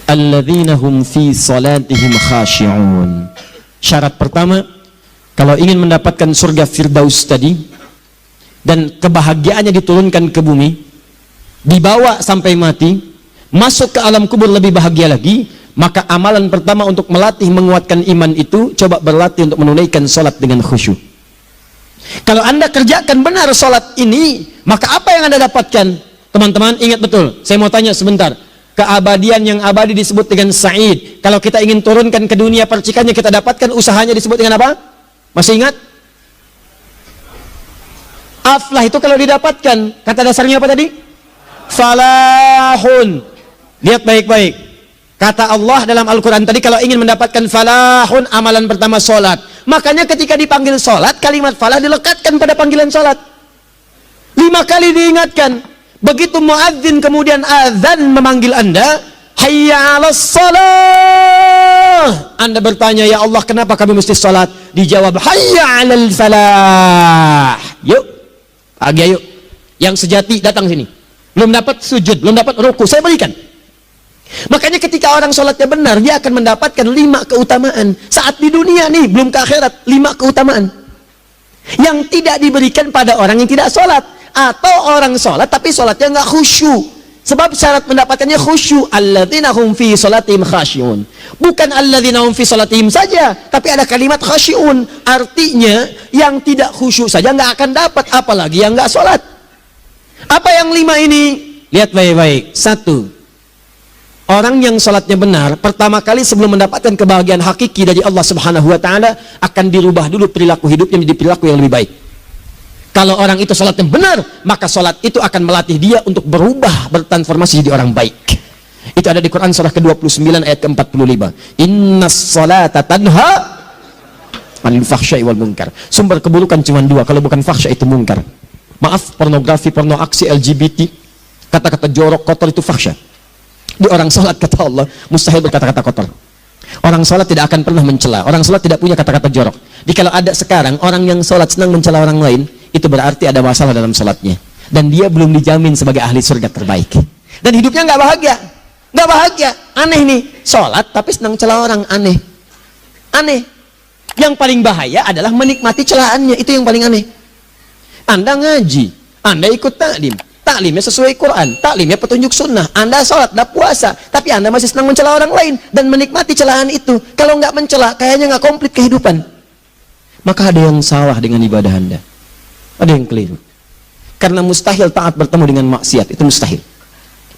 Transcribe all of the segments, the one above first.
alladzina hum fi salatihim khashi'un. Syarat pertama, kalau ingin mendapatkan surga Firdaus tadi dan kebahagiaannya diturunkan ke bumi, dibawa sampai mati, masuk ke alam kubur lebih bahagia lagi, maka amalan pertama untuk melatih menguatkan iman itu, coba berlatih untuk menunaikan sholat dengan khusyuk. Kalau Anda kerjakan benar sholat ini, maka apa yang Anda dapatkan? Teman-teman ingat betul, saya mau tanya sebentar. Keabadian yang abadi disebut dengan sa'id. Kalau kita ingin turunkan ke dunia percikannya kita dapatkan, usahanya disebut dengan apa? Masih ingat? Aflah itu kalau didapatkan, kata dasarnya apa tadi? Falahun. Lihat baik-baik. Kata Allah dalam Al-Quran tadi, kalau ingin mendapatkan falahun, amalan pertama sholat. Makanya ketika dipanggil sholat, kalimat falah dilekatkan pada panggilan sholat. 5 kali diingatkan. Begitu muadzin kemudian azan memanggil Anda, hayya 'alas shalah. Anda bertanya, ya Allah kenapa kami mesti sholat? Dijawab, hayya 'alal falah. Yuk, pagi yuk. Yang sejati datang sini. Belum dapat sujud, belum dapat ruku, saya berikan. Makanya ketika orang sholatnya benar, dia akan mendapatkan 5 keutamaan. Saat di dunia nih, belum ke akhirat, 5 keutamaan yang tidak diberikan pada orang yang tidak sholat. Atau orang sholat tapi sholatnya nggak khusyuk. Sebab syarat mendapatkannya khusyuk. Alladzina hum fi sholatihim khasyi'un. Bukan alladzina hum fi sholatihim saja, tapi ada kalimat khasyi'un. Artinya yang tidak khusyuk saja nggak akan dapat, apalagi yang nggak sholat. Apa yang 5 ini? Lihat baik-baik. 1. Orang yang sholatnya benar, pertama kali sebelum mendapatkan kebahagiaan hakiki dari Allah Subhanahu wa Ta'ala, akan dirubah dulu perilaku hidupnya menjadi perilaku yang lebih baik. Kalau orang itu sholatnya benar, maka sholat itu akan melatih dia untuk berubah, bertransformasi jadi orang baik. Itu ada di Quran surah ke-29 ayat ke-45. Innas sholata tanha anil fahsya'i wal munkar. Sumber keburukan cuma 2, kalau bukan fahsya itu munkar. Maaf, pornografi, porno aksi, LGBT, kata-kata jorok, kotor itu fahsya. Di orang sholat kata Allah, mustahil berkata-kata kotor. Orang sholat tidak akan pernah mencela. Orang sholat tidak punya kata-kata jorok. Jadi kalau ada sekarang orang yang sholat senang mencela orang lain, itu berarti ada masalah dalam sholatnya. Dan dia belum dijamin sebagai ahli surga terbaik. Dan hidupnya nggak bahagia. Nggak bahagia. Aneh nih. Sholat tapi senang celah orang. Aneh. Aneh. Yang paling bahaya adalah menikmati celahannya. Itu yang paling aneh. Anda ngaji. Anda ikut taklim. Taklimnya sesuai Quran. Taklimnya petunjuk sunnah. Anda sholat, anda puasa. Tapi Anda masih senang mencela orang lain. Dan menikmati celahan itu. Kalau nggak mencela, kayaknya nggak komplit kehidupan. Maka ada yang salah dengan ibadah Anda. Ada yang keliru. Karena mustahil taat bertemu dengan maksiat. Itu mustahil.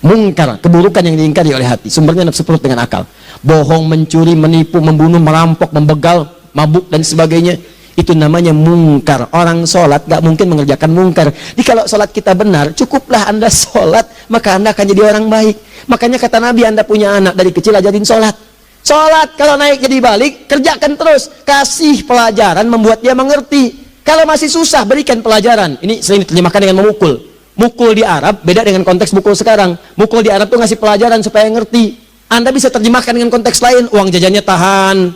Mungkar, keburukan yang diingkari oleh hati. Sumbernya nafsu perut dengan akal. Bohong, mencuri, menipu, membunuh, merampok, membegal, mabuk dan sebagainya. Itu namanya mungkar. Orang sholat gak mungkin mengerjakan mungkar. Jadi kalau sholat kita benar, cukuplah Anda sholat, maka Anda akan jadi orang baik. Makanya kata Nabi, Anda punya anak dari kecil ajarin sholat. Sholat kalau naik jadi balik, kerjakan terus. Kasih pelajaran membuat dia mengerti. Kalau masih susah, berikan pelajaran. Ini sering diterjemahkan dengan memukul. Mukul di Arab beda dengan konteks mukul sekarang. Mukul di Arab tuh ngasih pelajaran supaya ngerti. Anda bisa terjemahkan dengan konteks lain. Uang jajannya tahan,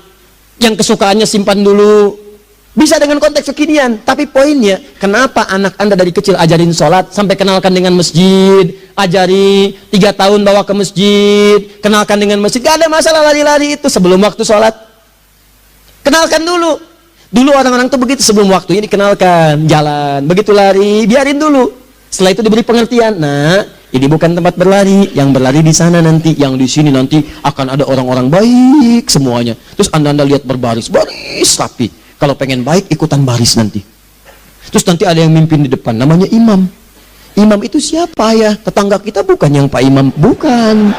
yang kesukaannya simpan dulu. Bisa dengan konteks kekinian. Tapi poinnya, kenapa anak Anda dari kecil ajarin sholat, sampai kenalkan dengan masjid, ajari 3 tahun bawa ke masjid, kenalkan dengan masjid. Gak ada masalah lari-lari itu sebelum waktu sholat. Kenalkan dulu. Dulu orang-orang tuh begitu, sebelum waktunya dikenalkan jalan, begitu lari biarin dulu. Setelah itu diberi pengertian. Nah, ini bukan tempat berlari, yang berlari di sana nanti, yang di sini nanti akan ada orang-orang baik semuanya. Terus anda lihat berbaris, baris rapi. Kalau pengen baik ikutan baris nanti. Terus nanti ada yang mimpin di depan, namanya imam. Imam itu siapa ya? Tetangga kita bukan yang Pak Imam, bukan.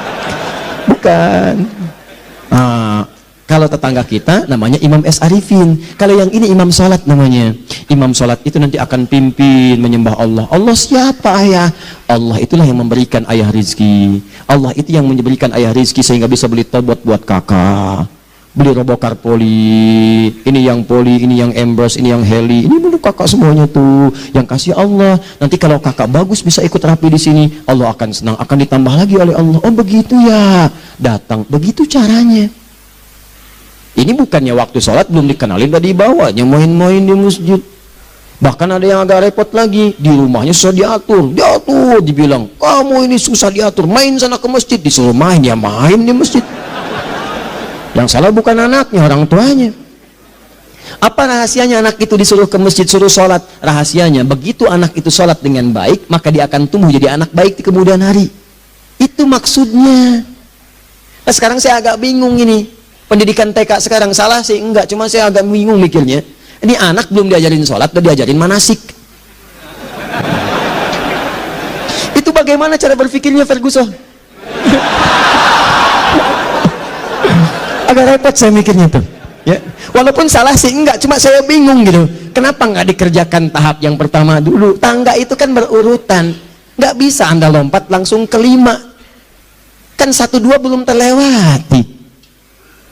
Nah, kalau tetangga kita namanya Imam S. Arifin. Kalau yang ini imam sholat namanya. Imam sholat itu nanti akan pimpin menyembah Allah. Allah siapa ya? Allah itulah yang memberikan ayah rizki. Allah itu yang memberikan ayah rizki sehingga bisa beli tobot buat kakak. Beli robokar poli. Ini yang poli, ini yang embros, ini yang heli. Ini dulu kakak semuanya tuh. Yang kasih Allah. Nanti kalau kakak bagus bisa ikut rapi di sini. Allah akan senang, akan ditambah lagi oleh Allah. Oh begitu ya. Datang. Begitu caranya. Ini bukannya waktu sholat belum dikenalin, tadi bawanya main-main di masjid. Bahkan ada yang agak repot lagi, di rumahnya susah diatur, dibilang, kamu ini susah diatur, main sana ke masjid, disuruh main, ya main di masjid. Yang salah bukan anaknya, orang tuanya. Apa rahasianya anak itu disuruh ke masjid, suruh sholat? Rahasianya, begitu anak itu sholat dengan baik, maka dia akan tumbuh jadi anak baik di kemudian hari. Itu maksudnya. Nah, sekarang saya agak bingung ini, pendidikan TK sekarang salah sih? Enggak, cuma saya agak bingung mikirnya. Ini anak belum diajarin sholat, udah diajarin manasik. Itu bagaimana cara berpikirnya Ferguson? Agak repot saya mikirnya tuh. Ya, walaupun salah sih enggak, cuma saya bingung gitu. Kenapa nggak dikerjakan tahap yang pertama dulu? Tangga itu kan berurutan, nggak bisa Anda lompat langsung ke 5. Kan 1, 2 belum terlewati.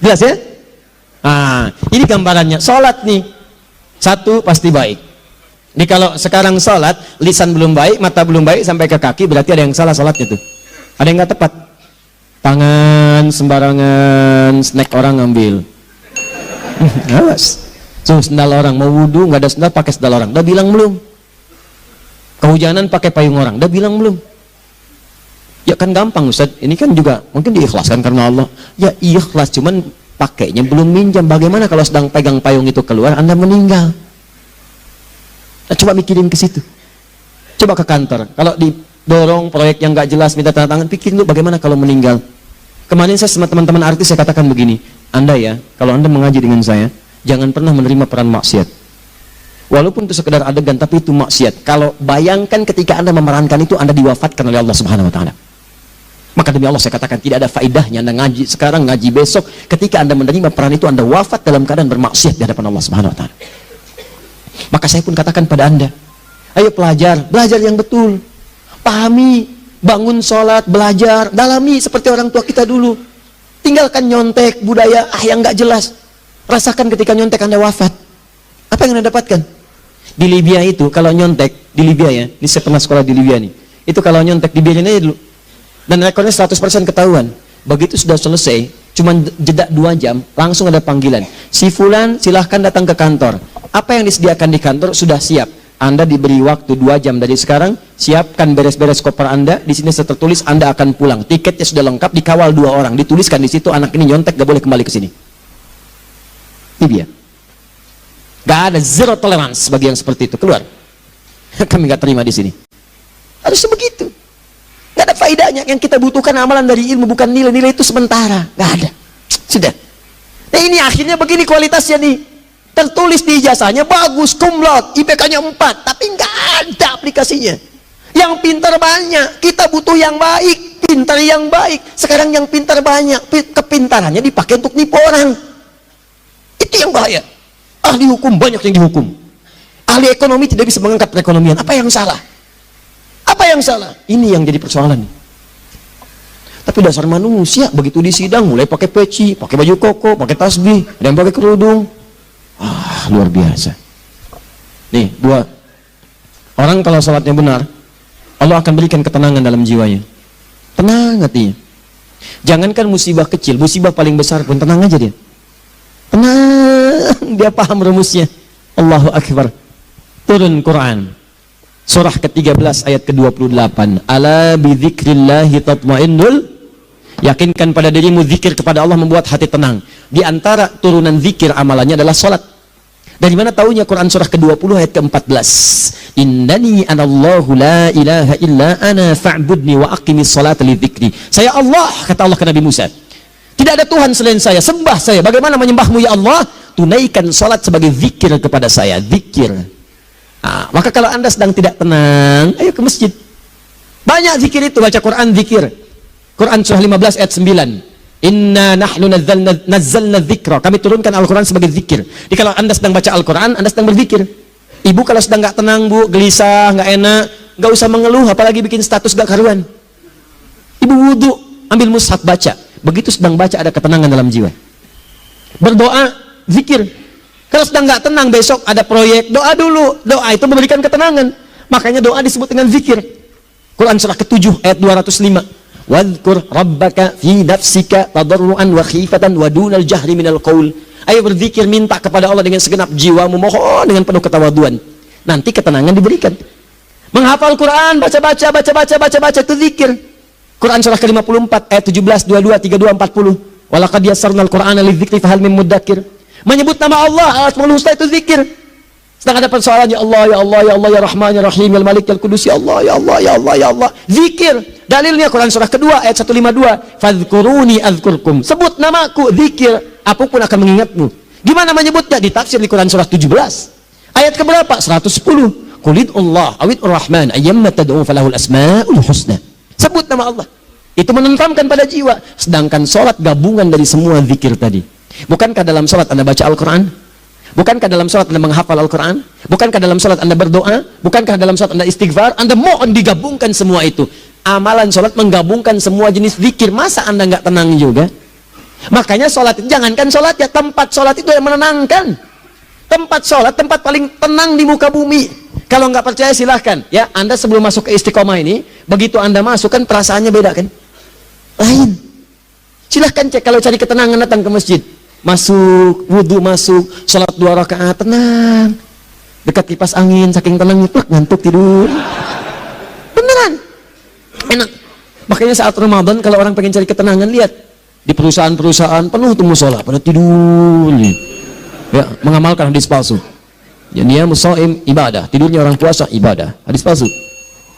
Jelas ya? Nah, ini gambarannya. Sholat nih, 1 pasti baik. Jadi kalau sekarang sholat, lisan belum baik, mata belum baik sampai ke kaki, berarti ada yang salah sholatnya tuh. Ada yang nggak tepat. Tangan sembarangan, snack orang ngambil. Awas. So, sendal orang mau wudhu nggak ada sendal, pakai sendal orang. Udah bilang belum? Kehujanan pakai payung orang. Udah bilang belum? Ya kan gampang Ustaz. Ini kan juga mungkin diikhlaskan karena Allah. Ya ikhlas, cuman pakainya belum minjam. Bagaimana kalau sedang pegang payung itu keluar, Anda meninggal? Nah, coba mikirin ke situ. Coba ke kantor. Kalau didorong proyek yang nggak jelas, minta tanda tangan, pikirin dulu bagaimana kalau meninggal. Kemarin saya sama teman-teman artis saya katakan begini. Anda ya, kalau Anda mengaji dengan saya, jangan pernah menerima peran maksiat. Walaupun itu sekedar adegan, tapi itu maksiat. Kalau bayangkan ketika Anda memerankan itu, Anda diwafatkan oleh Allah Subhanahu wa Ta'ala. Maka demi Allah saya katakan, tidak ada faedahnya Anda ngaji sekarang, ngaji besok. Ketika Anda menerima peran itu, Anda wafat dalam keadaan bermaksiat di hadapan Allah Subhanahu wa Ta'ala. Maka saya pun katakan pada Anda, ayo belajar yang betul. Pahami, bangun sholat, belajar, dalami seperti orang tua kita dulu. Tinggalkan nyontek, budaya yang nggak jelas. Rasakan ketika nyontek Anda wafat. Apa yang Anda dapatkan? Di Libya itu, kalau nyontek, di Libya ya, ini saya pernah sekolah di Libya nih. Itu kalau nyontek, dibiarin aja dulu. Dan rekornya 100% ketahuan. Begitu sudah selesai, cuma jeda 2 jam, langsung ada panggilan. Si Fulan silahkan datang ke kantor. Apa yang disediakan di kantor sudah siap. Anda diberi waktu 2 jam dari sekarang, siapkan beres-beres koper Anda. Di sini tertulis Anda akan pulang. Tiketnya sudah lengkap, dikawal 2 orang. Dituliskan di situ anak ini nyontek, gak boleh kembali ke sini. Libya. Gak ada, zero tolerance bagi yang seperti itu. Keluar. Kami gak terima di sini. Harus begitu. Gak ada faedahnya. Yang kita butuhkan amalan dari ilmu, bukan nilai-nilai itu sementara. Gak ada. Sudah. Nah ini akhirnya begini kualitasnya nih. Tertulis di ijazahnya bagus, cum laude, IPK-nya 4, tapi nggak ada aplikasinya. Yang pintar banyak, kita butuh yang baik, pintar yang baik. Sekarang yang pintar banyak, kepintarannya dipakai untuk nipu orang. Itu yang bahaya. Ahli hukum banyak yang dihukum. Ahli ekonomi tidak bisa mengangkat perekonomian. Apa yang salah? Apa yang salah? Ini yang jadi persoalan. Tapi dasar manusia, begitu di sidang mulai pakai peci, pakai baju koko, pakai tasbih, ada yang pakai kerudung. Luar biasa. Nih, 2 orang kalau salatnya benar, Allah akan berikan ketenangan dalam jiwanya. Tenang hatinya. Jangankan musibah kecil, musibah paling besar pun tenang aja dia. Tenang, dia paham rumusnya. Allahu Akbar. Turun Quran. Surah ke-13 ayat ke-28. Ala bidzikrillahi tatmainnul. Yakinkan pada dirimu zikir kepada Allah membuat hati tenang. Di antara turunan zikir amalannya adalah salat. Dari mana taunya Quran surah ke-20 ayat ke-14? Innani anallahu la ilaha illa ana fa'budni wa aqimis salata li dzikri. Saya Allah, kata Allah ke Nabi Musa. Tidak ada Tuhan selain saya, sembah saya. Bagaimana menyembahmu ya Allah? Tunaikan salat sebagai zikir kepada saya, zikir. Nah, maka kalau Anda sedang tidak tenang, ayo ke masjid. Banyak zikir itu, baca Quran zikir. Quran surah 15 ayat 9. Inna nahnu nazzalna dzikra. Kami turunkan Al-Quran sebagai zikir. Jadi kalau Anda sedang baca Al-Quran, Anda sedang berzikir. Ibu kalau sedang nggak tenang, Bu, gelisah, nggak enak, nggak usah mengeluh, apalagi bikin status gak karuan. Ibu wudu, ambil mushaf baca. Begitu sedang baca ada ketenangan dalam jiwa. Berdoa, zikir. Kalau sedang nggak tenang, besok ada proyek, doa dulu. Doa itu memberikan ketenangan. Makanya doa disebut dengan zikir. Quran surah ke-7 ayat 205. Wadhkur rabbaka fi nafsika tadarruan wa khifatan wa dunal jahri minal qaul. Ayo berzikir, minta kepada Allah dengan segenap jiwamu, mohon dengan penuh ketawaduan. nanti ketenangan diberikan. Menghafal Quran, baca itu zikir. Quran surah ke-54 ayat 17, 22, 32, 40. Walaqad yassarnal Qur'ana lidzikri fahal min mudzakir. Menyebut nama Allah, Asmaul Husna itu zikir. Sedang ada persoalan, ya Allah, ya Allah, ya Allah, ya Rahman, ya Rahim, ya Malik, ya Qudus, ya Allah, ya Allah, ya Allah, ya Allah. Zikir. Dalilnya Quran surah kedua ayat 152. Fadhkuruni adzkurkum. Sebut namaku, zikir. Apapun akan mengingatmu. Gimana menyebutnya? Ditafsir di Quran surah 17. Ayat keberapa? 110. Qulid Allah awid Rahman ayyamma tad'u falahul asmaul husna. Sebut nama Allah. Itu menenteramkan pada jiwa. Sedangkan sholat gabungan dari semua zikir tadi. Bukankah dalam sholat Anda baca Al-Quran? Bukankah dalam sholat Anda menghafal Al-Quran? Bukankah dalam sholat Anda berdoa? Bukankah dalam sholat Anda istighfar? Anda mohon digabungkan semua itu. Amalan sholat menggabungkan semua jenis zikir. Masa Anda nggak tenang juga? Makanya sholat itu, jangankan sholat ya, tempat sholat itu yang menenangkan. Tempat sholat, tempat paling tenang di muka bumi. Kalau nggak percaya silahkan ya, Anda sebelum masuk ke Istiqomah ini, begitu Anda masuk kan perasaannya beda kan, lain. Silahkan cek, kalau cari ketenangan datang ke masjid, masuk wudhu, masuk sholat 2 rakaat tenang, dekat kipas angin, saking tenangnya plak ngantuk tidur, beneran enak. Makanya saat Ramadan kalau orang pengen cari ketenangan, lihat di perusahaan-perusahaan penuh tuh musola pada tidur ya, mengamalkan hadis palsu. Ya, dia musaim ibadah, tidurnya orang puasa ibadah, hadis palsu.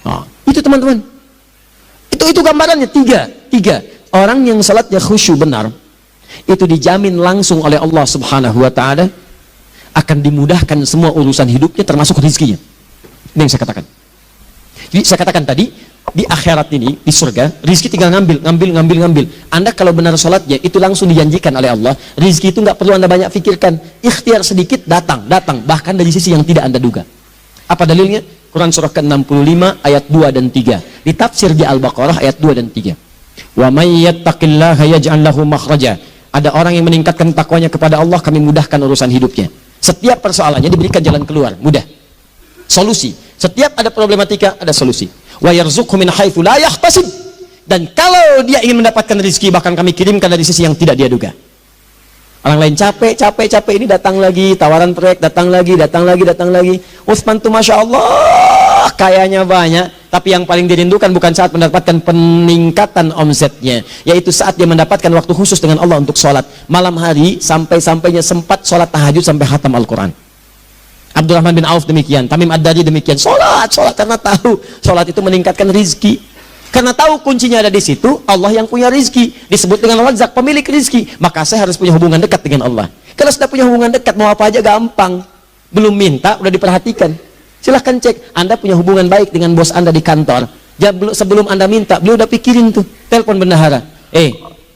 Nah, itu teman-teman, itu gambarannya. Tiga orang yang salatnya khusyuk benar, itu dijamin langsung oleh Allah Subhanahu wa Ta'ala akan dimudahkan semua urusan hidupnya, termasuk rezekinya. Ini yang saya katakan. Jadi saya katakan tadi, di akhirat ini, di surga, rizki tinggal ngambil. Anda kalau benar sholatnya, itu langsung dijanjikan oleh Allah. Rizki itu nggak perlu Anda banyak pikirkan. Ikhtiar sedikit, datang. Bahkan dari sisi yang tidak Anda duga. Apa dalilnya? Quran surah ke-65 ayat 2 dan 3. Ditafsir di Al-Baqarah ayat 2 dan 3. Wa may yattaqillaha yaj'al lahu makhraja. Ada orang yang meningkatkan takwanya kepada Allah, kami mudahkan urusan hidupnya. Setiap persoalannya diberikan jalan keluar, mudah. Solusi. Setiap ada problematika, ada solusi. Wa yarzuqhu min haitsu la yahtasib. Dan kalau dia ingin mendapatkan rezeki, bahkan kami kirimkan dari sisi yang tidak dia duga. Orang lain capek ini datang lagi, tawaran proyek datang lagi. Utsman tuh Masya Allah kayanya banyak, tapi yang paling dirindukan bukan saat mendapatkan peningkatan omsetnya, yaitu saat dia mendapatkan waktu khusus dengan Allah untuk sholat malam hari, sampai-sampainya sempat sholat tahajud sampai khatam Al-Quran. Abdurrahman bin Auf demikian, Tamim Ad-Dari demikian, sholat karena tahu sholat itu meningkatkan rizki, karena tahu kuncinya ada di situ. Allah yang punya rizki, disebut dengan Razzaq, pemilik rizki. Maka saya harus punya hubungan dekat dengan Allah. Kalau sudah punya hubungan dekat, mau apa aja gampang. Belum minta udah diperhatikan. Silahkan cek, Anda punya hubungan baik dengan bos Anda di kantor. Sebelum Anda minta, beliau udah pikirin tuh, telepon bendahara,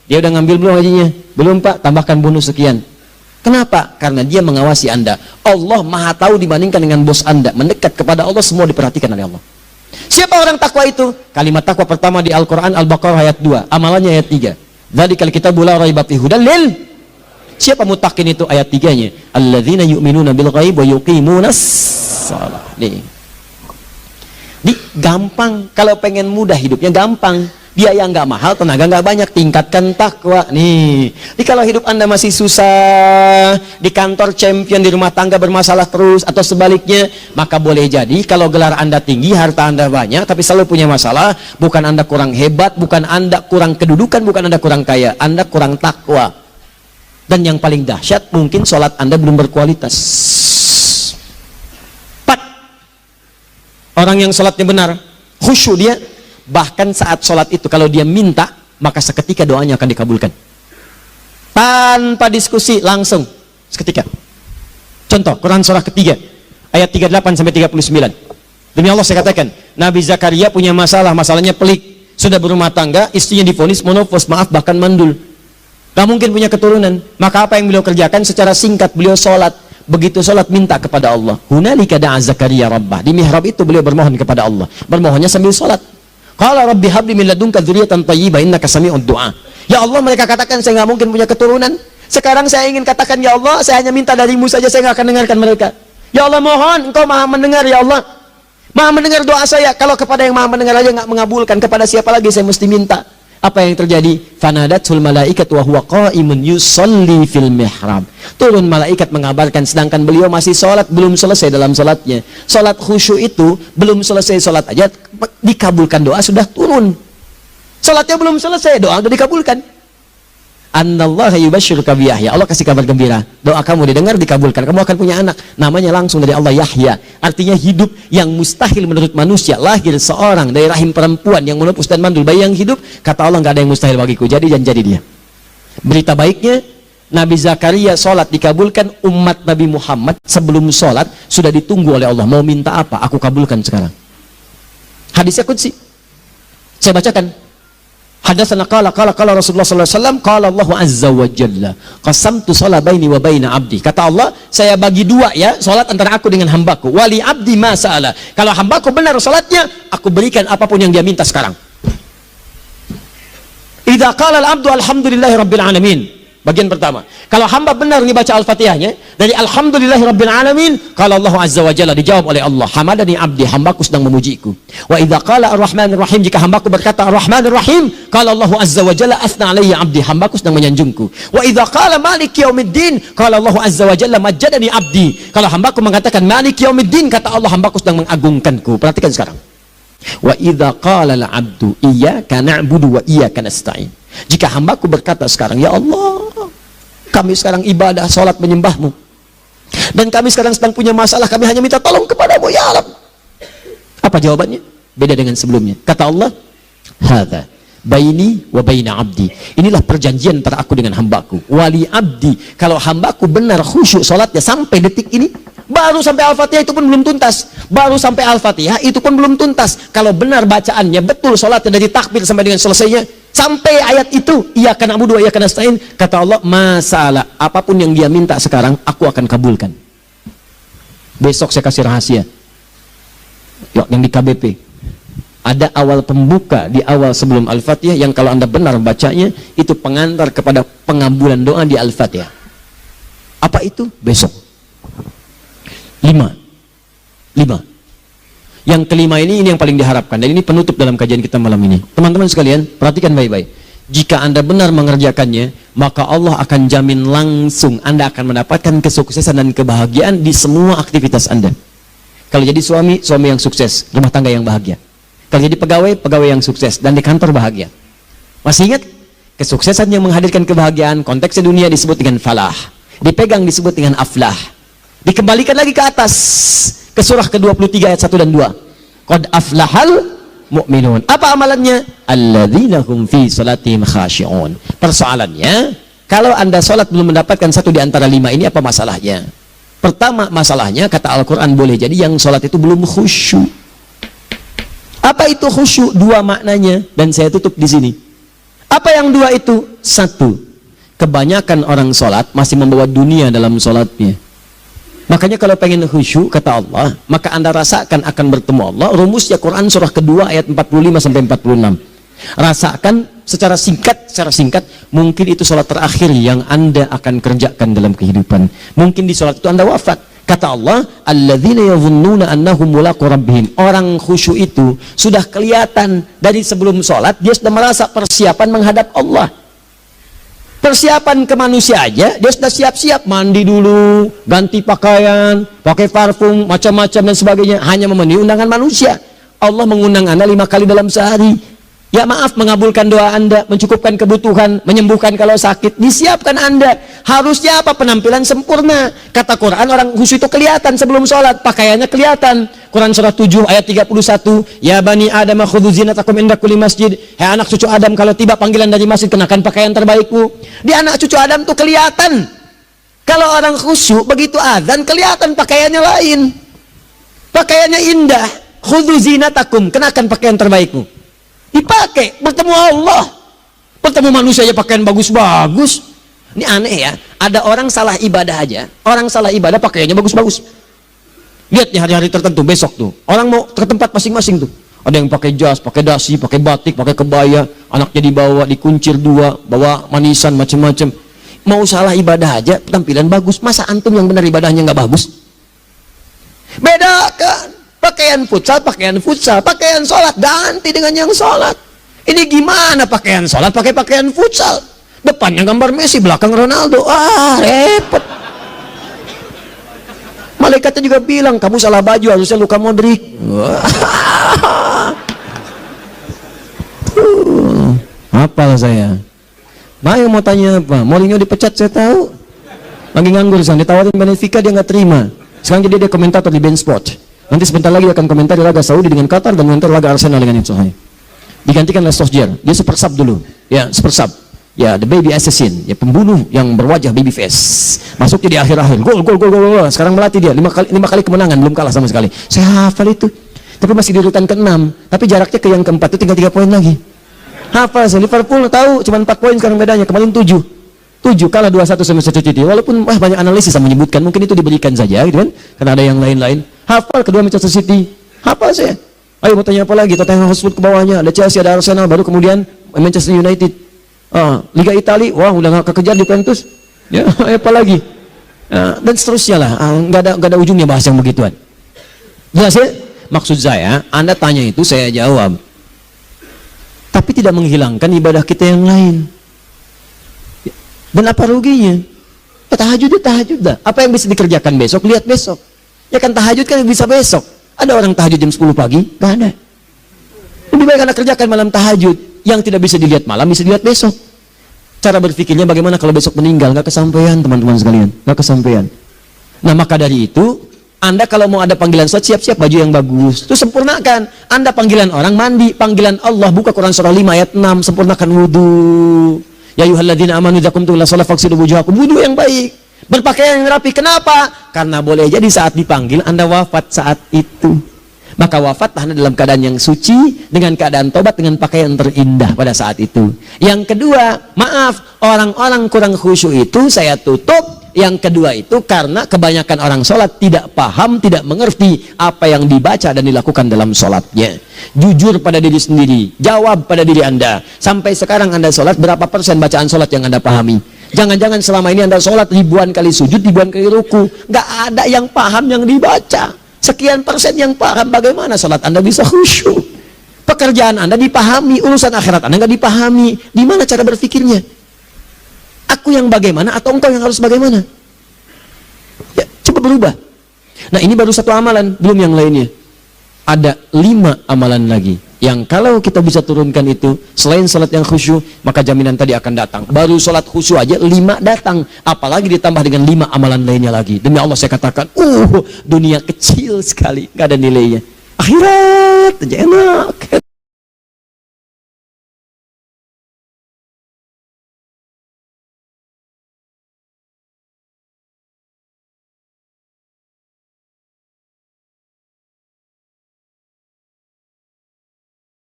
dia udah ngambil belum gajinya? Belum Pak, tambahkan bonus sekian. Kenapa? Karena dia mengawasi Anda. Allah maha tahu dibandingkan dengan bos Anda. Mendekat kepada Allah, semua diperhatikan oleh Allah. Siapa orang takwa itu? Kalimat takwa pertama di Al-Quran Al-Baqarah ayat 2, amalannya ayat 3. Dzalikal kitabu la raiba fihi hudal lil. Siapa muttaqin itu? Ayat 3-nya. Alladzina yu'minuna bil ghaib wa yuqimunas shalah. Nih. Gampang. Kalau pengen mudah hidupnya gampang. Biaya nggak mahal, tenaga nggak banyak, tingkatkan takwa. Nih, kalau hidup Anda masih susah, di kantor champion, di rumah tangga bermasalah terus, atau sebaliknya, maka boleh jadi kalau gelar Anda tinggi, harta Anda banyak, tapi selalu punya masalah. Bukan Anda kurang hebat, bukan Anda kurang kedudukan, bukan Anda kurang kaya, Anda kurang takwa. Dan yang paling dahsyat, mungkin sholat Anda belum berkualitas. 4. Orang yang sholatnya benar, khusyuk dia. Bahkan saat sholat itu kalau dia minta, maka seketika doanya akan dikabulkan tanpa diskusi, langsung seketika. Contoh Quran surah ketiga ayat 38 sampai 39. Demi Allah saya katakan, Nabi Zakaria punya masalahnya pelik, sudah berumah tangga, istrinya divonis monofos, maaf bahkan mandul, gak mungkin punya keturunan. Maka apa yang beliau kerjakan? Secara singkat beliau sholat. Begitu sholat minta kepada Allah. Hunalika da'a Zakaria rabbah. Di mihrab itu beliau bermohon kepada Allah, bermohonnya sambil sholat. Qala rabbi habli min ladunka dzurriyyatan thayyibah innaka sami'ud du'a. Ya Allah, mereka katakan saya nggak mungkin punya keturunan. Sekarang saya ingin katakan, ya Allah, saya hanya minta darimu saja, saya nggak akan dengarkan mereka. Ya Allah, mohon Engkau maha mendengar, ya Allah. Maha mendengar doa saya. Kalau kepada yang maha mendengar aja nggak mengabulkan, kepada siapa lagi saya mesti minta? Apa yang terjadi? Fanadatul malaikat wa huwa qa'imun yusalli fil mihrab. Turun malaikat mengabarkan sedangkan beliau masih sholat, belum selesai dalam sholatnya. Sholat khusyuk itu belum selesai sholat aja dikabulkan, doa sudah turun. Sholatnya belum selesai, doa sudah dikabulkan. Annallaha yubashshiruka bi Yahya. Allah kasih kabar gembira. Doa kamu didengar, dikabulkan. Kamu akan punya anak. Namanya langsung dari Allah Yahya. Artinya hidup yang mustahil menurut manusia. Lahir seorang dari rahim perempuan yang menepus dan mandul bayi yang hidup. Kata Allah, nggak ada yang mustahil bagiku. Jadi dan jadi dia. Berita baiknya, Nabi Zakaria sholat dikabulkan. Umat Nabi Muhammad sebelum sholat sudah ditunggu oleh Allah. Mau minta apa? Aku kabulkan sekarang. Hadisnya qudsi. Saya bacakan. Hadatsana qala Rasulullah sallallahu alaihi wasallam qala Allah azza wa jalla qasamtu shalah baini wa baina abdi. Kata Allah, saya bagi dua ya salat antara aku dengan hambaku. Wali abdi ma sa'ala. Kalau hambaku benar salatnya, aku berikan apapun yang dia minta sekarang. Idza qala al-abdu alhamdulillahi rabbil alamin. Bagian pertama, kalau hamba benar membaca Al-Fatihahnya dari alhamdulillahi rabbil alamin, kalau Allah azza wa jalla dijawab oleh Allah, hamadani abdi, hambaku sedang memujiku. Wa idza qala ar-rahmanir rahim, jika hambaku berkata ar-rahmanir rahim, kalau Allah azza wa jalla asna alayya abdi, hambaku sedang menyanjungku. Wa idza qala maliki yaumiddin, kalau Allah azza wa jalla majjadani abdi, kalau hambaku mengatakan maliki yaumiddin, kata Allah, hambaku sedang mengagungkanku. Perhatikan sekarang. Wa idza qala al-abdu iyyaka na'budu wa iyyaka nasta'in. Jika hambaku berkata sekarang, ya Allah, kami sekarang ibadah, sholat menyembahmu, dan kami sekarang sedang punya masalah, kami hanya minta tolong kepadamu ya Allah. Apa jawabannya? Beda dengan sebelumnya. Kata Allah, hadza baini wa baina abdi. Inilah perjanjian antara aku dengan hambaku. Wali abdi, kalau hambaku benar khusyuk sholatnya sampai detik ini, baru sampai Al-Fatihah itu pun belum tuntas. Baru sampai Al-Fatihah itu pun belum tuntas. Kalau benar bacaannya, betul sholatnya dari takbir sampai dengan selesainya, sampai ayat itu, iyyaka na'budu wa iyyaka nasta'in, kata Allah, masalah apapun yang dia minta sekarang, aku akan kabulkan. Besok saya kasih rahasia. Yuk, yang di KBP. Ada awal pembuka di awal sebelum Al-Fatihah yang kalau Anda benar bacanya, itu pengantar kepada pengabulan doa di Al-Fatihah. Apa itu? Besok. 5. Yang kelima ini yang paling diharapkan, dan ini penutup dalam kajian kita malam ini. Teman-teman sekalian, perhatikan baik-baik. Jika Anda benar mengerjakannya, maka Allah akan jamin langsung Anda akan mendapatkan kesuksesan dan kebahagiaan di semua aktivitas Anda. Kalau jadi suami, suami yang sukses, rumah tangga yang bahagia. Kalau jadi pegawai, pegawai yang sukses, dan di kantor bahagia. Masih ingat? Kesuksesan yang menghadirkan kebahagiaan, konteksnya dunia disebut dengan falah, dipegang disebut dengan aflah. Dikembalikan lagi ke atas, ke surah ke-23 ayat 1 dan 2. Qad aflahal mu'minun. Apa amalannya? Alladzina hum fi salatihim khashi'un. Persoalannya, kalau Anda salat belum mendapatkan satu di antara 5 ini, apa masalahnya? Pertama masalahnya, kata Al-Quran, boleh jadi yang salat itu belum khusyuk. Apa itu khusyuk? 2 maknanya, dan saya tutup di sini. Apa yang 2 itu? 1, kebanyakan orang salat masih membawa dunia dalam salatnya. Makanya kalau pengen khusyuk, kata Allah, maka Anda rasakan akan bertemu Allah. Rumusnya Quran surah kedua ayat 45 sampai 46. Rasakan secara singkat, mungkin itu sholat terakhir yang Anda akan kerjakan dalam kehidupan. Mungkin di sholat itu Anda wafat. Kata Allah, alladzina yadhunnuna annahum mulaqu rabbihim. Orang khusyuk itu sudah kelihatan dari sebelum sholat, dia sudah merasa persiapan menghadap Allah. Persiapan ke manusia aja, dia sudah siap-siap, mandi dulu, ganti pakaian, pakai parfum, macam-macam dan sebagainya, hanya memenuhi undangan manusia. Allah mengundang Anda 5 kali dalam sehari. Ya maaf, mengabulkan doa Anda, mencukupkan kebutuhan, menyembuhkan kalau sakit, disiapkan Anda. Harusnya apa? Penampilan sempurna. Kata Quran, orang khusyuk itu kelihatan sebelum sholat, pakaiannya kelihatan. Quran surah 7 ayat 31, ya bani Adam khudhu zinatakum inda kulli masjid. Hai anak cucu Adam, kalau tiba panggilan dari masjid, kenakan pakaian terbaikmu. Di anak cucu Adam tuh kelihatan. Kalau orang khusyuk, begitu azan kelihatan pakaiannya lain. Pakaiannya indah. Khudhu zinatakum, kenakan pakaian terbaikmu. Dipakai, bertemu Allah, bertemu manusia aja pakaian bagus-bagus. Ini aneh ya, ada orang salah ibadah aja, orang salah ibadah pakaiannya bagus-bagus. Lihat nih hari-hari tertentu, besok tuh orang mau ke tempat masing-masing tuh, ada yang pakai jas, pakai dasi, pakai batik, pakai kebaya, anaknya dibawa, dikuncir 2, bawa manisan macam-macam. Mau salah ibadah aja tampilan bagus. Masa antum yang benar ibadahnya nggak bagus? Bedakan pakaian futsal, pakaian sholat ganti dengan yang sholat. Ini gimana pakaian sholat pakai pakaian futsal? Depannya gambar Messi, belakang Ronaldo. Repot. Malaikatnya juga bilang, kamu salah baju, harusnya Luka Modric. Hafal saya. Mayo mau tanya apa? Mourinho dipecat, saya tahu. Lagi nganggur, ditawarin Benfica, dia nggak terima. Sekarang jadi dia komentator di BeIN Sport. Nanti sebentar lagi akan komentari laga Saudi dengan Qatar dan komentar laga Arsenal dengan Ipswich. Digantikan oleh Solskjaer. Dia super sub dulu. Ya, super sub. Ya, the baby assassin. Ya, pembunuh yang berwajah baby face. Masuknya di akhir-akhir. Gol. Sekarang melatih dia. 5 kali kemenangan, belum kalah sama sekali. Saya hafal itu. Tapi masih di urutan ke-6. Tapi jaraknya ke yang ke-4 itu tinggal 3 poin lagi. Hafal saya. Liverpool tahu cuma 4 poin sekarang bedanya. Kemarin 7 kalah 2-1 sama Manchester City. Walaupun banyak analisis yang menyebutkan mungkin itu diberikan saja gitu kan, karena ada yang lain-lain. Hafal kedua Manchester City, hafal saya. Ayo mau tanya apa lagi? Tottenham Hotspur ke bawahnya, ada Chelsea, ada Arsenal, baru kemudian Manchester United. Liga Italia, wah udah gak kekejar Juventus. Ya, apa lagi? Dan seterusnya lah. Nggak ada ujungnya bahas yang begituan. Jelas ya? Maksud saya, Anda tanya itu saya jawab. Tapi tidak menghilangkan ibadah kita yang lain. Dan apa ruginya? Tahajud dah. Apa yang bisa dikerjakan besok? Lihat besok. Ya kan tahajud kan bisa besok. Ada orang tahajud jam 10 pagi? Gak ada. Lebih baik Anda kerjakan malam tahajud. Yang tidak bisa dilihat malam, bisa dilihat besok. Cara berpikirnya bagaimana kalau besok meninggal? Gak kesampaian teman-teman sekalian. Gak kesampaian. Nah maka dari itu, Anda kalau mau ada panggilan sholat, siap-siap baju yang bagus. Itu sempurnakan. Anda panggilan orang mandi. Panggilan Allah, buka Quran surah 5 ayat 6. Sempurnakan wudhu. Ya ayyuhalladzina amanu idza qumtum ila shalah faghsilu wujuhakum, wudu yang baik, berpakaian yang rapi. Kenapa? Karena boleh jadi saat dipanggil Anda wafat saat itu. Maka wafatlah Anda dalam keadaan yang suci, dengan keadaan tobat, dengan pakaian terindah pada saat itu. Yang kedua, maaf, orang-orang kurang khusyuk itu saya tutup. Yang kedua itu karena kebanyakan orang sholat tidak paham, tidak mengerti apa yang dibaca dan dilakukan dalam sholatnya. Jujur pada diri sendiri, jawab pada diri Anda. Sampai sekarang Anda sholat, berapa persen bacaan sholat yang Anda pahami? Jangan-jangan selama ini Anda sholat ribuan kali sujud, ribuan kali ruku, nggak ada yang paham yang dibaca. Sekian persen yang paham. Bagaimana sholat Anda bisa khusyuk? Pekerjaan Anda dipahami, urusan akhirat Anda nggak dipahami. Di mana cara berpikirnya? Aku yang bagaimana atau engkau yang harus bagaimana? Ya, coba berubah. Nah ini baru satu amalan, belum yang lainnya. Ada 5 amalan lagi yang kalau kita bisa turunkan itu, selain salat yang khusyuk, maka jaminan tadi akan datang. Baru salat khusyuk aja 5 datang, apalagi ditambah dengan 5 amalan lainnya lagi. Demi Allah saya katakan, dunia kecil sekali, gak ada nilainya. Akhirat aja enak.